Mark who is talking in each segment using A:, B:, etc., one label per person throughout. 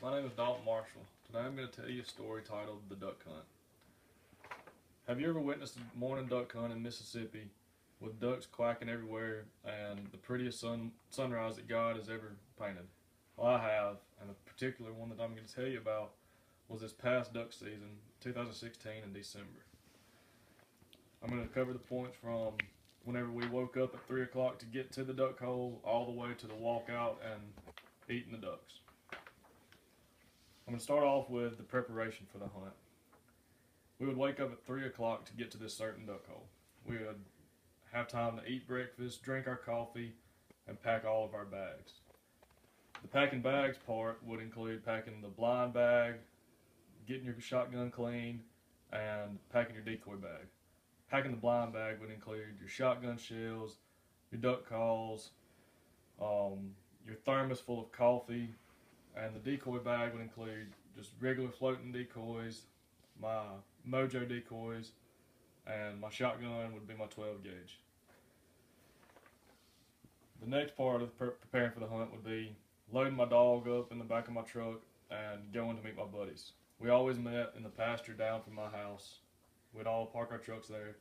A: My name is Dalton Marshall. Today I'm going to tell you a story titled The Duck Hunt. Have you ever witnessed a morning duck hunt in Mississippi with ducks quacking everywhere and the prettiest sunrise that God has ever painted? Well, I have, and the particular one that I'm going to tell you about was this past duck season, 2016 in December. I'm going to cover the points from whenever we woke up at 3 o'clock to get to the duck hole all the way to the walkout and eating the ducks. I'm going to start off with the preparation for the hunt. We would wake up at 3 o'clock to get to this certain duck hole. We would have time to eat breakfast, drink our coffee, and pack all of our bags. The packing bags part would include packing the blind bag, getting your shotgun cleaned, and packing your decoy bag. Packing the blind bag would include your shotgun shells, your duck calls, your thermos full of coffee, and the decoy bag would include just regular floating decoys, my mojo decoys, and my shotgun would be my 12 gauge. The next part of preparing for the hunt would be loading my dog up in the back of my truck and going to meet my buddies. We always met in the pasture down from my house. We'd all park our trucks there,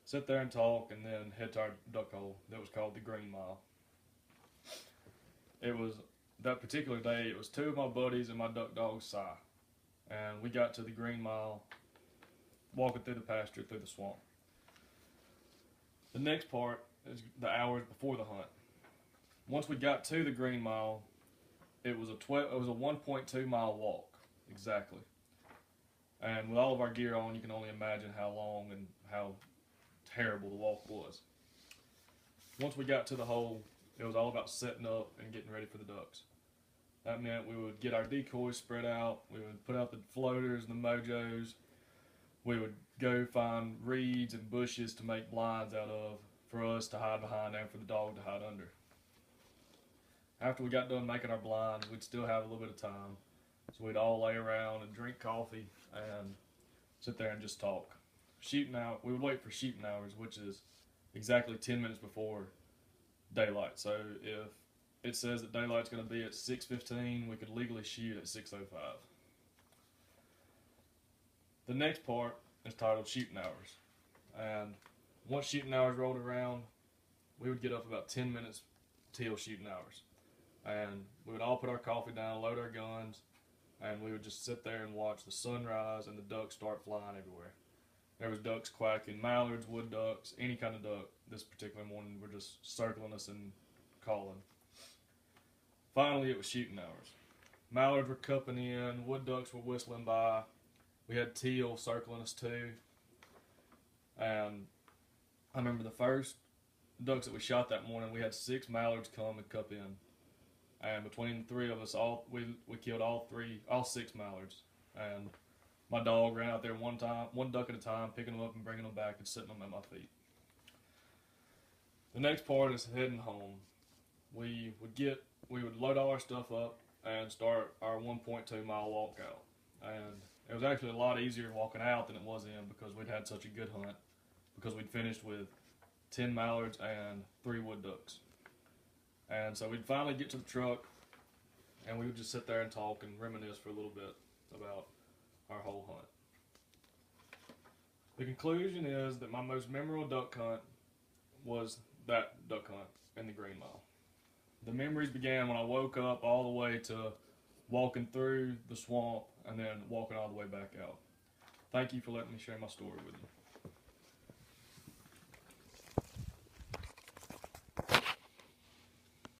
A: sit there and talk, and then head to our duck hole that was called the Green Mile. It was that particular day, it was two of my buddies and my duck dog, Si. And we got to the Green Mile, walking through the pasture, through the swamp. The next part is the hours before the hunt. Once we got to the Green Mile, it was a 1.2 mile walk, exactly. And with all of our gear on, you can only imagine how long and how terrible the walk was. Once we got to the hole, it was all about setting up and getting ready for the ducks. That meant we would get our decoys spread out, we would put out the floaters and the mojos, we would go find reeds and bushes to make blinds out of for us to hide behind and for the dog to hide under. After we got done making our blinds, we'd still have a little bit of time, so we'd all lay around and drink coffee and sit there and just talk. Shooting out, we would wait for shooting hours, which is exactly 10 minutes before daylight. So if it says that daylight's going to be at 6:15, we could legally shoot at 6:05. The next part is titled shooting hours. And once shooting hours rolled around, we would get up about 10 minutes till shooting hours. And we would all put our coffee down, load our guns, and we would just sit there and watch the sunrise and the ducks start flying everywhere. There was ducks quacking, mallards, wood ducks, any kind of duck. This particular morning were just circling us and calling. Finally, it was shooting hours. Mallards were cupping in, wood ducks were whistling by. We had teal circling us too. And I remember the first ducks that we shot that morning, we had 6 mallards come and cup in. And between the 3 of us, we killed all 6 mallards. And my dog ran out there one duck at a time, picking them up and bringing them back and setting them at my feet. The next part is heading home. We would load all our stuff up and start our 1.2 mile walk out. And it was actually a lot easier walking out than it was in because we'd had such a good hunt, because we'd finished with 10 mallards and 3 wood ducks. And so we'd finally get to the truck and we would just sit there and talk and reminisce for a little bit about our whole hunt. The conclusion is that my most memorable duck hunt was that duck hunt in the Green Mile. The memories began when I woke up all the way to walking through the swamp and then walking all the way back out. Thank you for letting me share my story with you.